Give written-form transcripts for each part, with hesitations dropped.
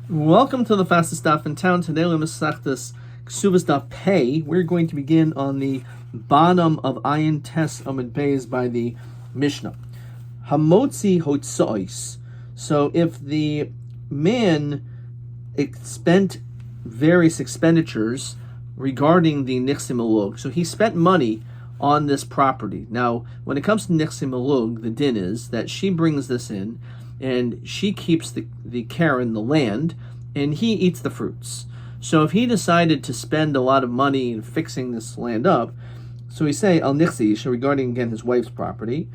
Welcome to the fastest stop in town. Today we're Masechtas Ksubas Daf Pei. We're going to begin on the bottom of Ayin Tes Amud Beis by the Mishnah. Hamotzi Hotzois. So if the man spent various expenditures regarding the Nichsim Elug, so he spent money on this property. Now, when it comes to Nichsim Elug, the din is that she brings this in and she keeps the Karen, the land, and he eats the fruits. So if he decided to spend a lot of money in fixing this land up, so we say al nichsi regarding again his wife's property,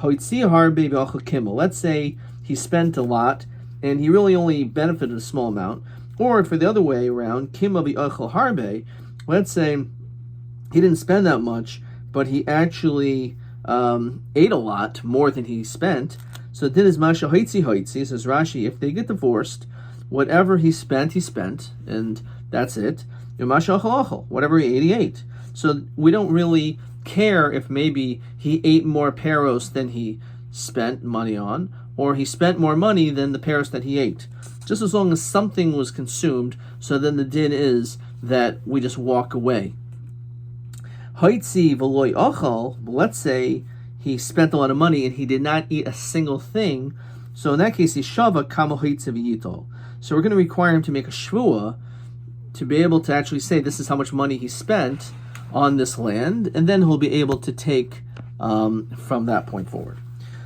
let's say he spent a lot and he really only benefited a small amount, or for the other way around, harbe, let's say he didn't spend that much, but he actually ate a lot more than he spent. So then is Masha Hoitzi, says Rashi, if they get divorced, whatever he spent, and that's it. Masha whatever he ate, he ate. So we don't really care if maybe he ate more peros than he spent money on, or he spent more money than the peros that he ate. Just as long as something was consumed, so then the din is that we just walk away. Hoitzi v'loy ochal, let's say he spent a lot of money and he did not eat a single thing. So in that case, he shava kama hoitzi v'yitol. So we're going to require him to make a shvua to be able to actually say this is how much money he spent on this land, and then he'll be able to take from that point forward.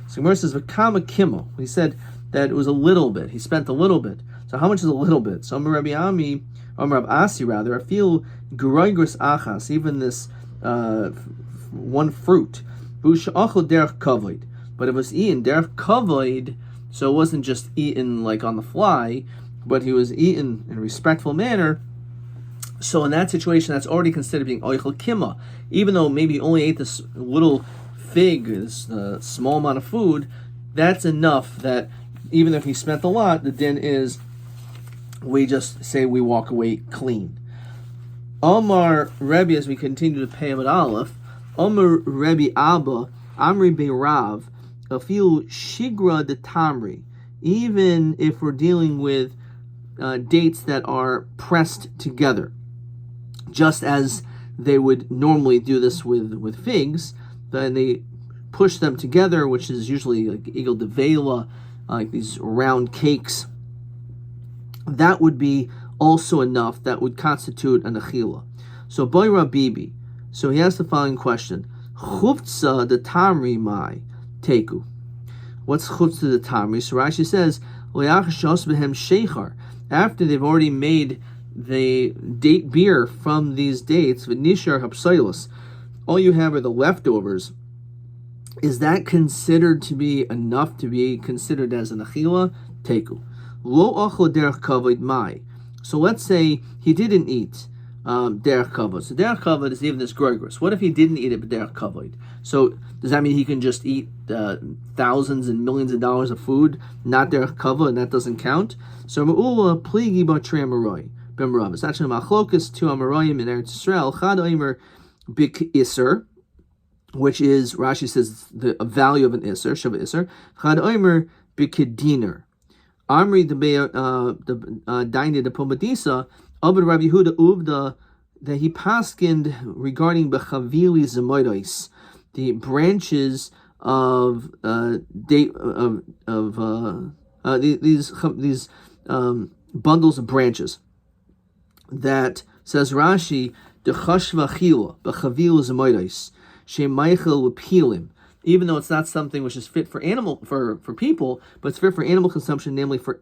So Gemara says v'kama kimo. He said that it was a little bit. He spent a little bit. So how much is a little bit? So Rabbi Asi rather, I feel groigris achas, even this one fruit. But it was eaten derech kavod, so it wasn't just eaten like on the fly, but he was eaten in a respectful manner. So in that situation, that's already considered being oichel kima, even though maybe he only ate this little fig, this small amount of food. That's enough that even if he spent a lot, the din is we just say we walk away clean. Omar Rabbi, as we continue to pay him at Aleph, Omar Rabbi Abba, Amri Beirav, Afil Shigra de Tamri, even if we're dealing with dates that are pressed together, just as they would normally do this with figs, then they push them together, which is usually like Igel de Vela, like these round cakes. That would be also enough that would constitute an achila. So Boira Bibi, so he asks the following question: Chufza de tamri mai teku. What's chufza de tamri? So Rashi says le'ach shos behem sheichar. After they've already made the date beer from these dates, v'nishar hapsoilus, all you have are the leftovers. Is that considered to be enough to be considered as an achila? Teku. Lo achol derech kavod mai. So let's say he didn't eat derech kavod. So derech kavod is even this groigros. What if he didn't eat it but derech kavod? So does that mean he can just eat thousands and millions of dollars of food, not derech kavod, and that doesn't count? So me'ula pligi b'trei amaroi b'marav. It's actually machlokas to amarayim in Eretz Yisrael. Chad oimer bik iser, which is Rashi says the value of an iser, shava iser. Chad oimer bikidiner. Amri the daini the pomadisa abed Rabbi Yehuda uvda that he paskined regarding bechavili zemoidos, the branches of these bundles of branches. That says Rashi the chashva chila bechavil zemoidos shemaichel lepilim. Even though it's not something which is fit for people, but it's fit for animal consumption, namely for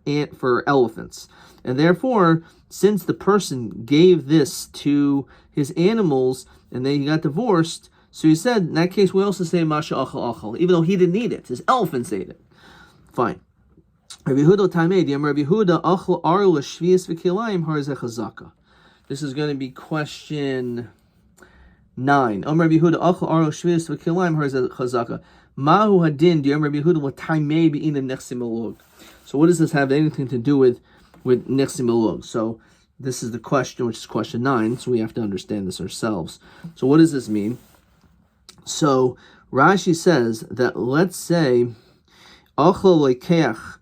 elephants. And therefore, since the person gave this to his animals and then he got divorced, so he said, in that case, we also say masha achal achal, even though he didn't eat it, his elephants ate it. Fine. Rabbi Yehuda Tamed, Rabbi Yehuda achal arul shvius v'kilayim harzeh chazaka. This is going to be question 9. Rabbi Yehuda achal aro shvius v'kilayim harzeh chazaka. Mahu hadin di Rabbi Yehuda l'taimei be'ina nechsim elug. So what does this have anything to do with nechsim elug? So this is the question, which is question 9. So we have to understand this ourselves. So what does this mean? So Rashi says that let's say Achal lekeach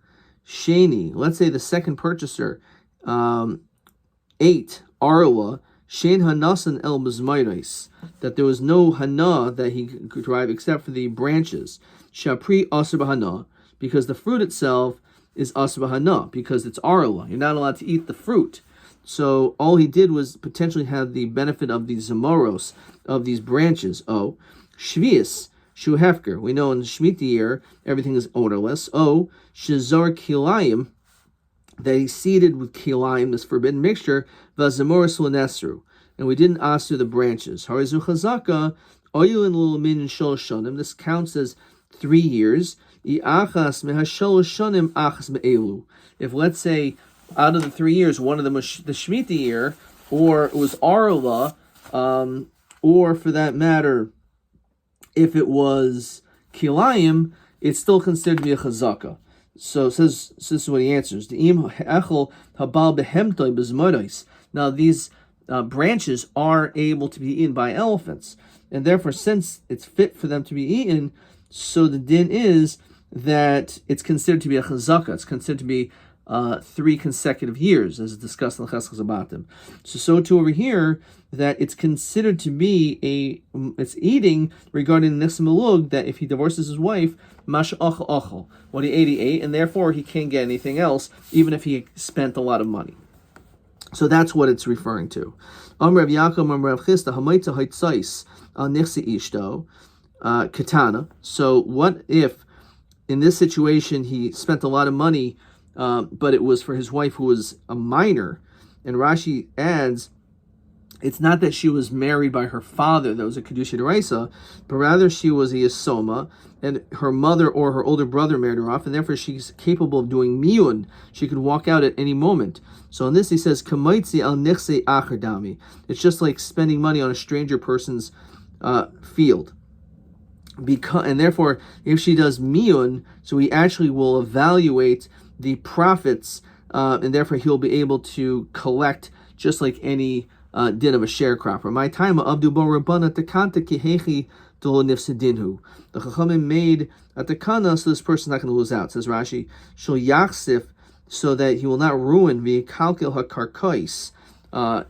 sheni. Let's say the second purchaser 8 arla shein hanasan el mizmayres, that there was no hana that he could drive except for the branches. Shapri aser b'hana, because the fruit itself is aser b'hana, because it's arla. You're not allowed to eat the fruit. So all he did was potentially have the benefit of the zamoros, of these branches. Oh, shvius shu hefker. We know in the Shemitah year everything is odorless. Oh, shazar kilayim, that he seeded with kilayim, this forbidden mixture, vazamoros l'nesru, and we didn't aser the branches. Harizu chazaka oyulin l'min shol shonim. This counts as 3 years. Iachas mehashol shonim achas me'elu. If, let's say, out of the 3 years, one of them was the Shemitah year, or it was Arla, or for that matter, if it was Kilayim, it's still considered to be a Chazaka. So this is what he answers. Now these branches are able to be eaten by elephants, and therefore, since it's fit for them to be eaten, so the din is that it's considered to be a Chazaka. It's considered to be 3 consecutive years, as discussed in the Cheskes Abatim. So too over here, that it's considered to be it's eating regarding the Nechse Melug, that if he divorces his wife, Masha Achal Achal, what he ate, and therefore he can't get anything else, even if he spent a lot of money. So that's what it's referring to. Rav Yaakov, Rav Chisda, Hamaita Haitzais, Al Nechse Ishto, Katana. So what if, in this situation, he spent a lot of money, but it was for his wife who was a minor? And Rashi adds, it's not that she was married by her father, that was a Kedusha D'Oraisa, but rather she was a Yasoma, and her mother or her older brother married her off, and therefore she's capable of doing miyun. She could walk out at any moment. So in this he says, Kamaitzi al nechse acher dami. It's just like spending money on a stranger person's field. And therefore, if she does miyun, so he actually will evaluate the profits, and therefore he'll be able to collect just like any din of a sharecropper. My time abdu bo rabbana tekanta kihechi dolo nifsedinhu. The Chachamim made a tekana so this person's not going to lose out. Says Rashi, shel yachsif, so that he will not ruin v'kalkel hakarkais,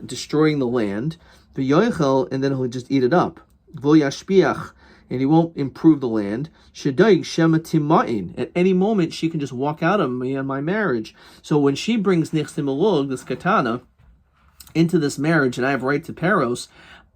destroying the land, v'yoichel, and then he'll just eat it up. V'lo yashpiach, and he won't improve the land. Shadaig shema timain. At any moment, she can just walk out of me on my marriage. So when she brings Nechse Melug, this katana, into this marriage, and I have right to Peros,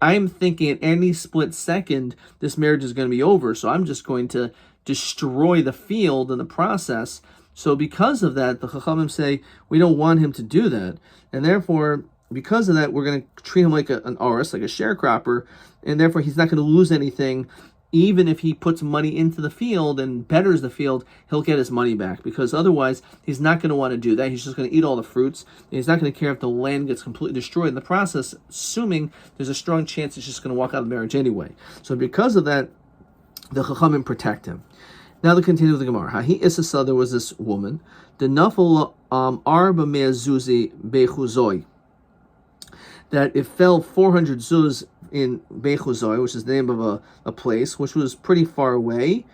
I'm thinking at any split second, this marriage is going to be over. So I'm just going to destroy the field in the process. So because of that, the Chachamim say, we don't want him to do that. And therefore, because of that, we're going to treat him like an oris, like a sharecropper, and therefore he's not going to lose anything. Even if he puts money into the field and betters the field, he'll get his money back, because otherwise he's not going to want to do that. He's just going to eat all the fruits, and he's not going to care if the land gets completely destroyed in the process, assuming there's a strong chance he's just going to walk out of the marriage anyway. So because of that, the Chachamim protect him. Now to continue with the Gemara. Hahi Isasa, there was this woman, the Nafal Arba Meazuzi Bechuzoi, that it fell 400 zuz in Bechuzoi, which is the name of a place, which was pretty far away,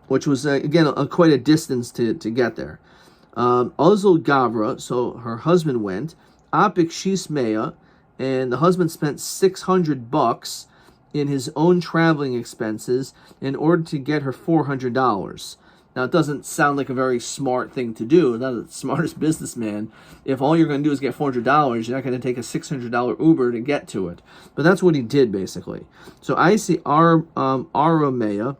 which was, again, quite a distance to get there. Ozil Gavra, so her husband went, Apik Shismeya, and the husband spent $600 in his own traveling expenses in order to get her $400. Now, it doesn't sound like a very smart thing to do. Not the smartest businessman. If all you're going to do is get $400, you're not going to take a $600 Uber to get to it. But that's what he did, basically. So I see Arameya.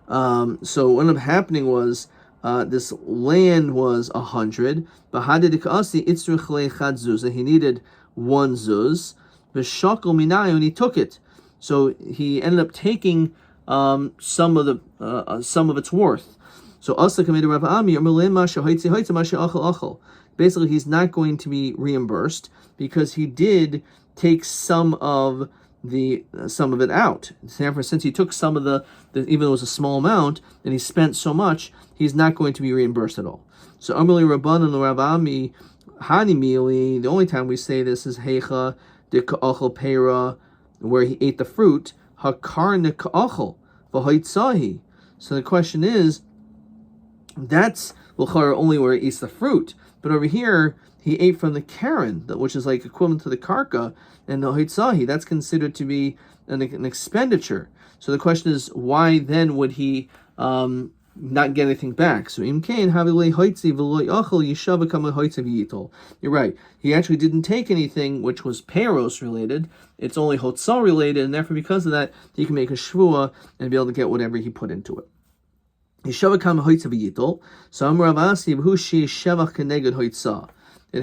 So what ended up happening was this land was 100. He needed 1 zuz. And he took it. So he ended up taking some of its worth. So basically he's not going to be reimbursed because he did take some of it out. Therefore, since he took some of the even though it was a small amount and he spent so much, he's not going to be reimbursed at all. So Amali Rabbanan Ravami Hanimili, the only time we say this is Heicha de Ka'achal Pera, where he ate the fruit. Hakar neka'achal v'hoitzahi. So the question is, that's l'chara only where he eats the fruit. But over here, he ate from the karen, which is like equivalent to the karka, and the hoitzahi, that's considered to be an expenditure. So the question is, why then would he not get anything back? So you're right. He actually didn't take anything which was peros related. It's only hotzah related, and therefore because of that, he can make a shvua and be able to get whatever he put into it. So it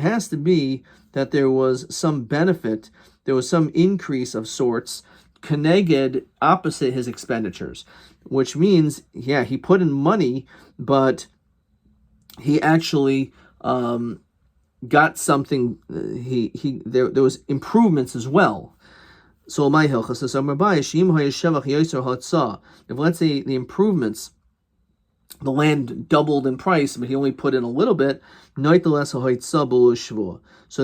has to be that there was some benefit, there was some increase of sorts, keneged, opposite his expenditures, which means, yeah, he put in money, but he actually got something. There was improvements as well. So my hilchas says, if let's say the improvements, the land doubled in price, but he only put in a little bit, so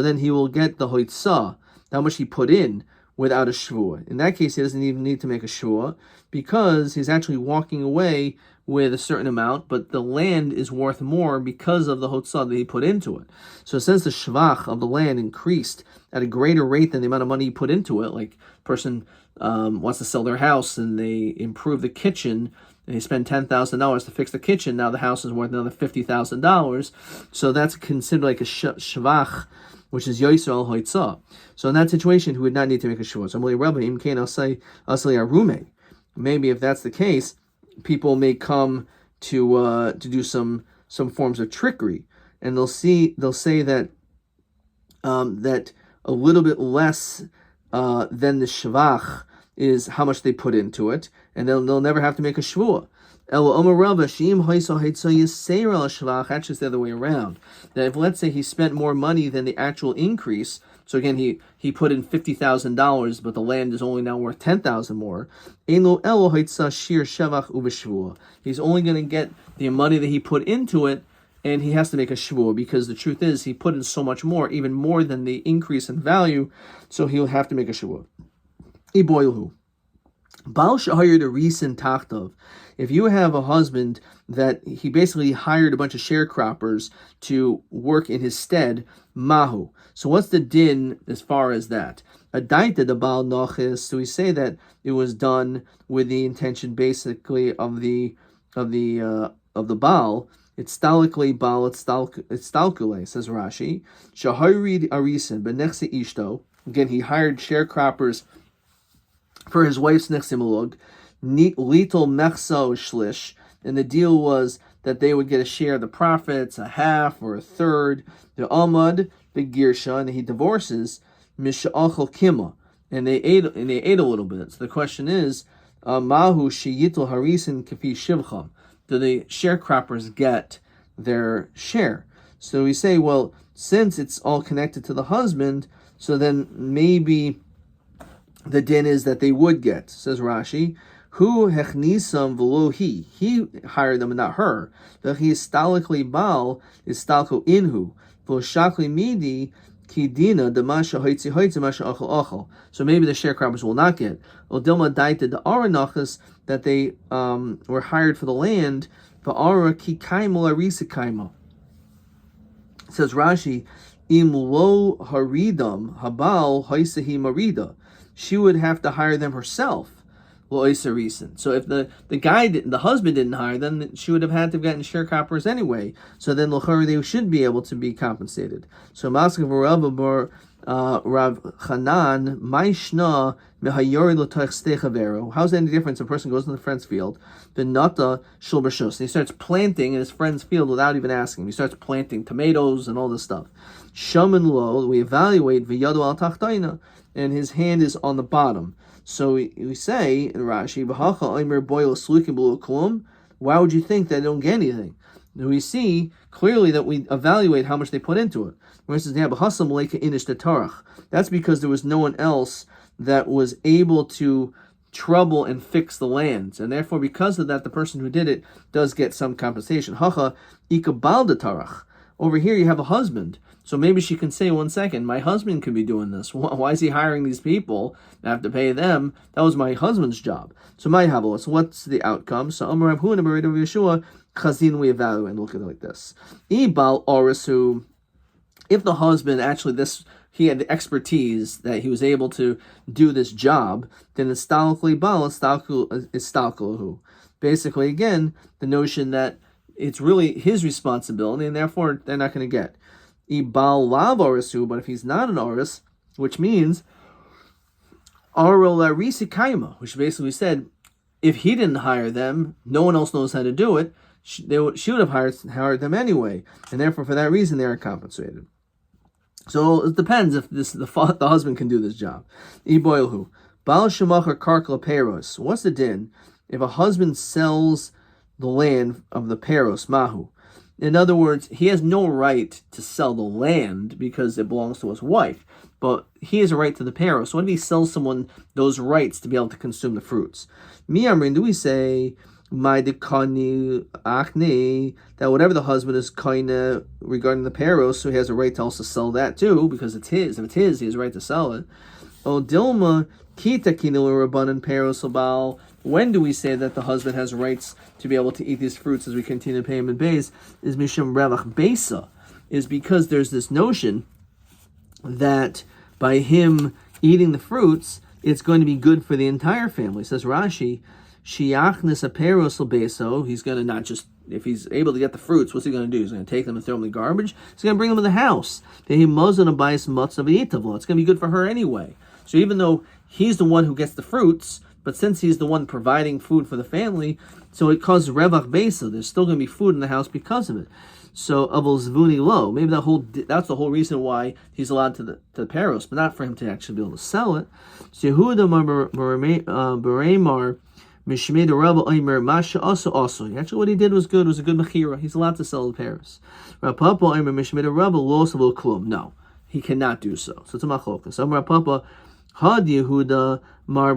then he will get the hoitzah, how much he put in, without a shvua. In that case, he doesn't even need to make a shvua, because he's actually walking away with a certain amount, but the land is worth more because of the hotzah that he put into it. So since the shvach of the land increased at a greater rate than the amount of money he put into it, like a person wants to sell their house and they improve the kitchen, and they spend $10,000 to fix the kitchen, now the house is worth another $50,000. So that's considered like a shvach, which is yoiser al hoitzah. So in that situation, he would not need to make a shvua. So Rabbi, maybe if that's the case, people may come to do some forms of trickery, and they'll say that that a little bit less than the shvach is how much they put into it, and they'll never have to make a shvua. Actually, it's the other way around. That if, let's say, he spent more money than the actual increase, so again, he put in $50,000, but the land is only now worth $10,000 more. He's only going to get the money that he put into it, and he has to make a shvua, because the truth is he put in so much more, even more than the increase in value, so he'll have to make a shvua. If you have a husband that he basically hired a bunch of sharecroppers to work in his stead, mahu. So what's the din as far as that? Adaita the baal nochis. So we say that it was done with the intention basically of the baal. It's stalikli baal. It's stalkule. Says Rashi. Shaharid arisin benechse ishto. Again, he hired sharecroppers for his wife's nechsimulug. Little mechso shlish, and the deal was that they would get a share of the profits, a half or a third. The amad begirsha, and he divorces misha'achol kima, and they ate a little bit. So the question is, mahu sheyitul harisin kafi shivcham. Do the sharecroppers get their share? So we say, well, since it's all connected to the husband, so then maybe the din is that they would get. Says Rashi, who hechnisam v'lo he hired them and not her. The he stalikli baal is stalko inhu v'lo shakli midi kidina demasha hoitzi hoitzi masha achol achol. So maybe the sharecroppers will not get. Odilma daita the aranachas that they were hired for the land. V'ara ki kaimo larisa kaimo. Says Rashi, im lo haridam habal haisahi marida. She would have to hire them herself. So if the husband didn't hire them, she would have had to have gotten sharecroppers anyway. So then they should be able to be compensated. So Maskav Rav Chanan, Maishna Mehayori L'Toich Stechavero. How's any difference? A person goes in the friend's field, Benata Shulbershos, and he starts planting in his friend's field without even asking him. He starts planting tomatoes and all this stuff. Shaman Lo, we evaluate V'yadu al Tachtaina, and his hand is on the bottom. So we say in Rashi, why would you think that they don't get anything? And we see clearly that we evaluate how much they put into it. That's because there was no one else that was able to trouble and fix the lands, and therefore because of that, the person who did it does get some compensation. Over here you have a husband. So maybe she can say, 1 second, my husband could be doing this. Why is he hiring these people? I have to pay them. That was my husband's job. So my havol. So what's the outcome? So Amar Rav Huna Bar Rav Yeshua Chazin, we evaluate and look at it like this. Ibal Orisu, if the husband actually he had the expertise that he was able to do this job, then istalkli bal istalklahu. Basically, again, the notion that it's really his responsibility, and therefore they're not going to get. Ibal lav orisu, but if he's not an oris, which means arol kaima, which basically said, if he didn't hire them, no one else knows how to do it. She would have hired them anyway, and therefore for that reason they are compensated. So it depends if the husband can do this job. Iboilhu bal shemachar karkla peros. What's the din if a husband sells the land of the peros mahu? In other words, he has no right to sell the land because it belongs to his wife, but he has a right to the peros. So what if he sells someone those rights to be able to consume the fruits? Miyamrin, do we say my dekani achne, that whatever the husband is kinda regarding the peros, so he has a right to also sell that too, because it's his. If it's his, he has a right to sell it. O dilma kita kinil rabbanan peros obal. When do we say that the husband has rights to be able to eat these fruits as we continue to pay him in base? Is mishum revach besa, is because there's this notion that by him eating the fruits, it's going to be good for the entire family. Says Rashi, shiachnis aperos beso. He's going to not just, if he's able to get the fruits, what's he going to do? He's going to take them and throw them in the garbage. He's going to bring them to the house. It's going to be good for her anyway. So even though he's the one who gets the fruits, but since he's the one providing food for the family, so it causes revach besa. There's still going to be food in the house because of it. So avol zvuni lo. Maybe that's the whole reason why he's allowed to the peros, but not for him to actually be able to sell it. So Yehuda Baremar Mishmei the Rabbi Omer Masha also. Actually, what he did was good. It was a good mechira. He's allowed to sell the peros. Rav Papa Omer Mishmei the Rabbi lo savol klum. No, he cannot do so. So it's a machlokas. So Rav Papa Had Yehuda Mar,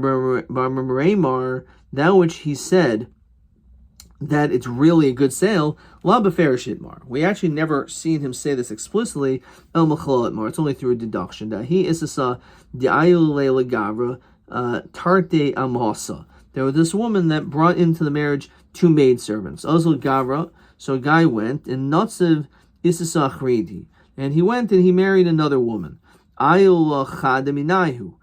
that which he said that it's really a good sale, la beferishit mar. We actually never seen him say this explicitly, el machalat mar. It's only through a deduction. That he is a diayule legavra tarte amasa. There was this woman that brought into the marriage two maidservants. Also gavra, so a guy went, and notziv isasa chredi, and he went and he married another woman. Ayul chadaminahu.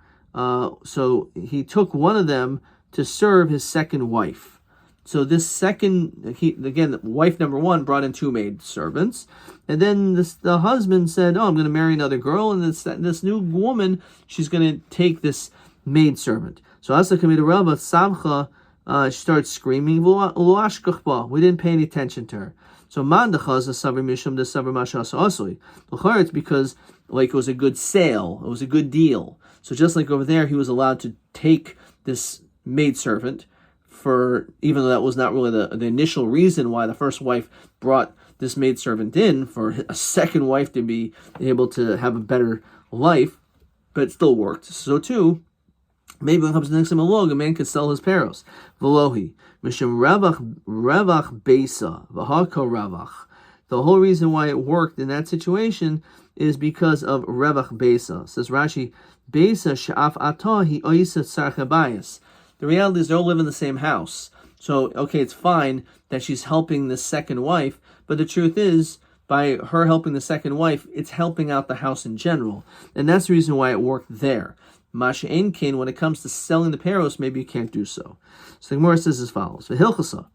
So he took one of them to serve his second wife. So this wife number one brought in two maid servants, and then the husband said, "Oh, I'm going to marry another girl, and this new woman, she's going to take this maid servant." So Asa Kamida Rabba Samcha, she starts screaming, "We didn't pay any attention to her." So Mandachaz Savar Mishum the Savar Mashas Asli. It's because it was a good sale, it was a good deal. So just like over there, he was allowed to take this maidservant for, even though that was not really the initial reason why the first wife brought this maidservant in, for a second wife to be able to have a better life, but it still worked. So too, maybe when it comes to next time a man could sell his peros. Velohi, mishum revach besa, v'hako revach. The whole reason why it worked in that situation is because of revach besa. Says Rashi, besa sha'af atahi oisa tzarchabayas. The reality is they all live in the same house. So, okay, it's fine that she's helping the second wife, but the truth is, by her helping the second wife, it's helping out the house in general. And that's the reason why it worked there. Masha Einkin, when it comes to selling the peros, maybe you can't do so. So the Gemara says as follows. V'hilchasa,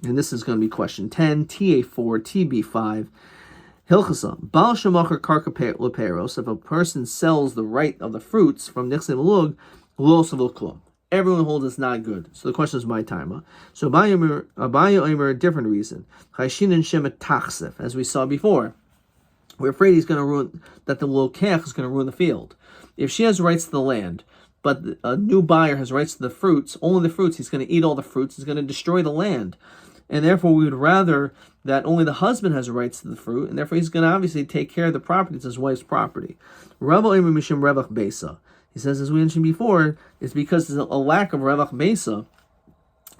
and this is going to be question 10, TA4, TB5. Hilchasa, Baal Shemachar Karka Leperos, if a person sells the right of the fruits from Nichse Malug, Lo Savil Klum. Everyone holds it's not good. So the question is my time. So Abaya Omer, a different reason. Chayshin and Shemet Tachsef, as we saw before. We're afraid he's going to ruin, that the Lokech is going to ruin the field. If she has rights to the land, but a new buyer has rights to the fruits, only the fruits, he's going to eat all the fruits, he's going to destroy the land. And therefore we would rather that only the husband has rights to the fruit, and therefore he's going to obviously take care of the property. It's his wife's property. Rabbi Omer Mishim Revach Besa. He says, as we mentioned before, it's because there's a lack of Revach Besa.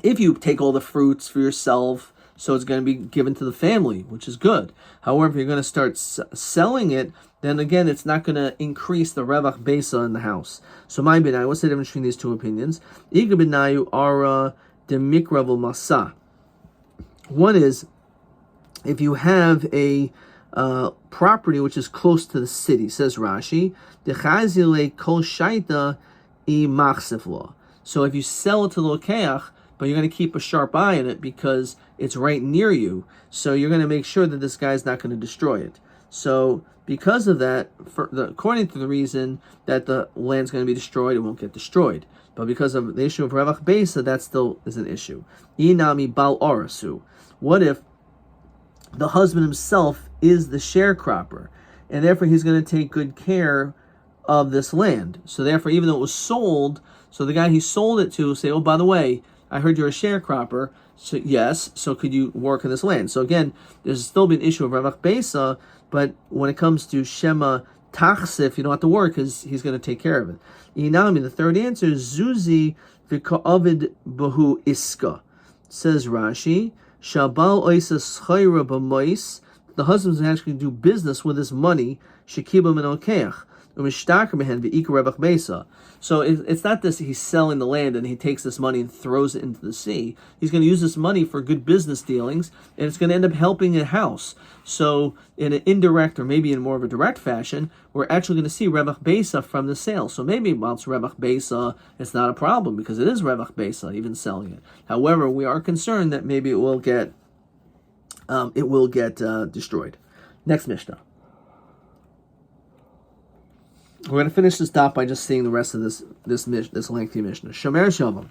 If you take all the fruits for yourself, so it's going to be given to the family, which is good. However, if you're going to start selling it, then again, it's not going to increase the Revach Besa in the house. So my B'nai, what's the difference between these two opinions? Iga B'nayu Ara Demikra Masa. One is if you have a property which is close to the city, says Rashi, Dechazile kol shaita I machsif. So if you sell it to the lokeach, but you're going to keep a sharp eye on it because it's right near you, so you're going to make sure that this guy's not going to destroy it. So because of that, according to the reason that the land's going to be destroyed, it won't get destroyed. But because of the issue of Revach Beisa, that still is an issue. Inami bal arasu. What if the husband himself is the sharecropper, and therefore he's going to take good care of this land? So therefore, even though it was sold, so the guy he sold it to say, oh, by the way, I heard you're a sharecropper. So yes, so could you work on this land? So again, there's still been an issue of Revach Beisa, but when it comes to Shema Tachsif, you don't have to work because he's going to take care of it. Inami, the third answer is Zuzi v'ka'avid bahu iska. Says Rashi, Shabal oisa schayra b'mois. The husband's actually do business with his money. Shekiba min okeach. So it's not this he's selling the land and he takes this money and throws it into the sea. He's going to use this money for good business dealings, and it's going to end up helping a house. So in an indirect or maybe in more of a direct fashion, we're actually going to see Revach Beisa from the sale. So maybe while it's Revach Beisa, it's not a problem because it is Revach Beisa, even selling it. However, we are concerned that maybe it will get destroyed. Next Mishnah. We're going to finish this dot by just seeing the rest of this lengthy Mishnah. Shomer Shavam.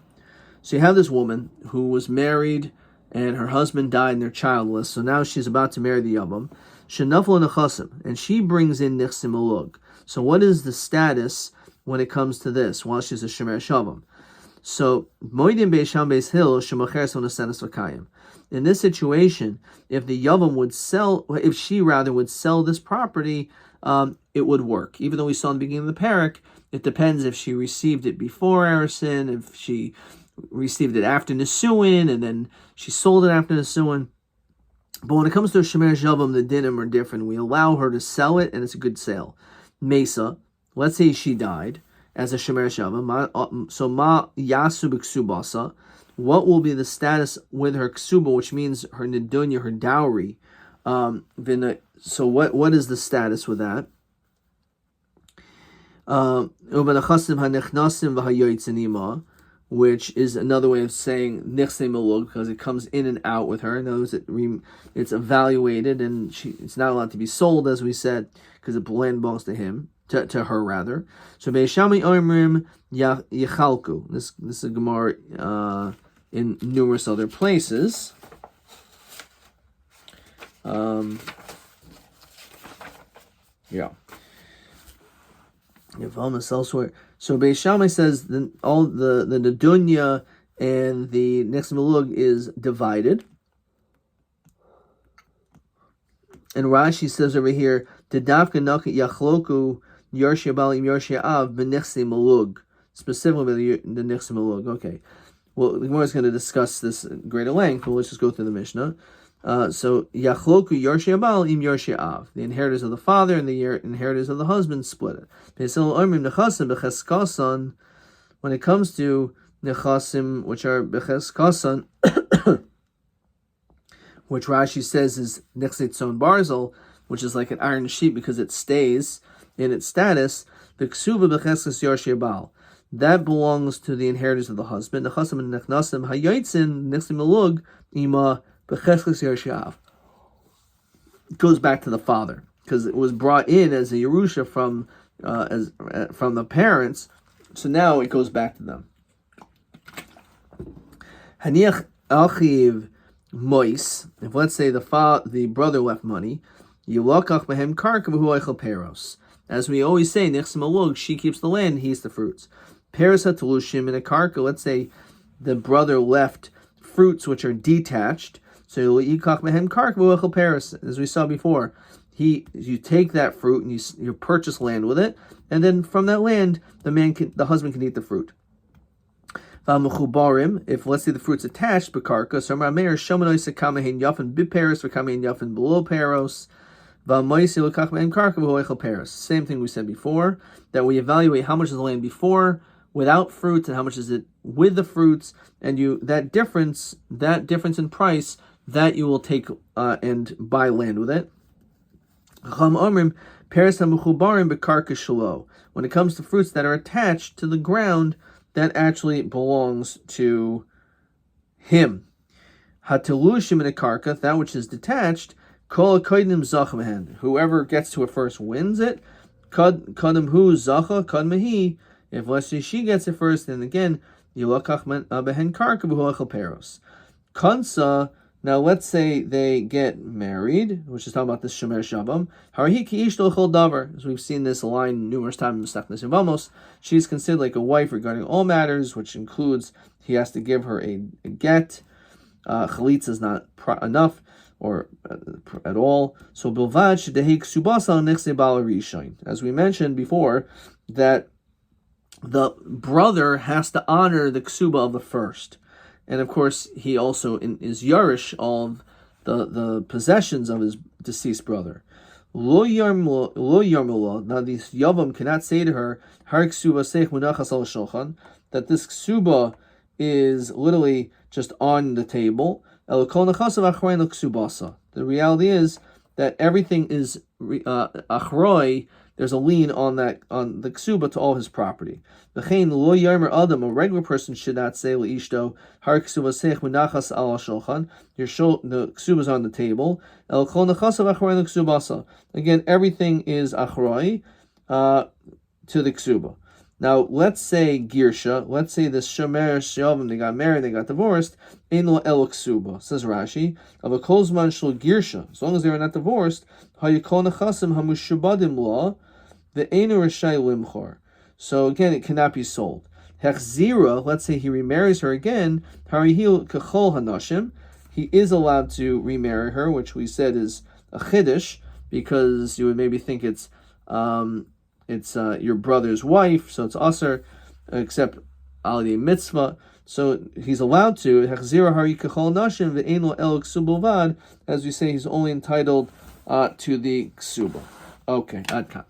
So you have this woman who was married and her husband died and they're childless. So now she's about to marry the Yavam. Shenafla Nechasim. And she brings in Nichsim Ulug. So what is the status when it comes to this while she's a Shomer Shavam? So Moedim Beisham Beis Hill Shemocheres Onasenes Vakayim. In this situation, if the Yavam would sell, if she rather would sell this property, it would work. Even though we saw in the beginning of the parak, it depends if she received it before Arison, if she received it after Nisuin, and then she sold it after Nisuin. But when it comes to a Shemer Shavam, the dinim are different. We allow her to sell it, and it's a good sale. Mesa, let's say she died as a Shemer Shavam. So Ma Yasu B'Ksubasa, what will be the status with her ksuba, which means her nedunya, her dowry? So what is the status with that? Which is another way of saying nichse malug, because it comes in and out with her. In other words, it's evaluated and it's not allowed to be sold, as we said, because the land belongs to him, to her rather. So Beishami Omrim Yechalku. This is a Gemara in numerous other places. Yeah. If almost elsewhere. So Beis Shammai says all the Nedunya and the Nichsim Malug is divided. And Rashi says over here, Tedavka Nakat Yachloku Yorshia Balim Yorshia Av B'Nichsim Malug. Specifically the Nichsim Malug. Okay. Well, the Gemara is going to discuss this at greater length, but let's just go through the Mishnah. So Yachloku Yorshei Abal im Yorshei Av. The inheritors of the father and the inheritors of the husband split it. When it comes to nechasim, which are becheskasan, which Rashi says is nechsetzon barzel, which is like an iron sheet because it stays in its status. The ksuba becheskas Yorshei Abal. That belongs to the inheritors of the husband. Nechasim and nechnasim hayotzin nechsim malug ima. It goes back to the father because it was brought in as a Yerusha from the parents, so now it goes back to them. Haniach achiv mois. If let's say the brother left money, yilakach behem karka v'hu eichel peros. As we always say, nichsim alug, she keeps the land, he eats the fruits. Peros hatulushim in a karka. Let's say the brother left fruits which are detached. So as we saw before, you take that fruit and you purchase land with it, and then from that land the husband can eat the fruit. If let's say the fruit's attached, bekarka, so Rameir Shomanois Kamahin Yafin Biparis or Kamahin Yafin below Paros. Same thing we said before, that we evaluate how much is the land before without fruits and how much is it with the fruits, and that difference in price that you will take and buy land with it. When it comes to fruits that are attached to the ground, that actually belongs to him. Hatelushim in a karka, that which is detached, kol koidim zachmahen. Whoever gets to it first wins it. Kadam hu zacha kadmahi. If let's say she gets it first, then again, yilakach behen karka b'huachal peros. Kansa. Now let's say they get married, which is talking about this shomer shabam. Harahi ki ish l'chol davar. As we've seen this line numerous times in the Stachnis Vamos, she's considered like a wife regarding all matters, which includes he has to give her a get. Chalitza is not enough or at all. So bilvad shedehei ksubasa nechse bal rishon. As we mentioned before, that the brother has to honor the ksuba of the first. And of course, he also is yarish of the possessions of his deceased brother. Lo yarmula. Now, these yavam cannot say to her, "Har ksuba seich munachas al shulchan," that this ksuba is literally just on the table. El kol nechasav achroin ksubasa. The reality is that everything is achroi. There's a lien on the ksuba to all his property. V'chein lo yarmer adam, a regular person should not say leishto har ksuba seich munachas al shulchan. The ksuba is on the table. El kol nechasav achroin ksubasa. Again, everything is achroi to the ksuba. Now, let's say girsha. Let's say this shomer shavim, they got married, they got divorced. Ein lo el ksuba, says Rashi. Of a kolzman shel girsha, as long as they were not divorced, hayikol nechasim hamushubadim la, the einu reshai limchor. So again, it cannot be sold. Hechzira, let's say he remarries her again. Harihil kechol hanashim, he is allowed to remarry her, which we said is a chiddush, because you would maybe think it's your brother's wife, so it's aser, except alidei mitzvah. So he's allowed to. Hechzira hari kechol nashim ve'ein lo el ksuba b'vad. As we say, he's only entitled to the ksuba. Okay, adkan.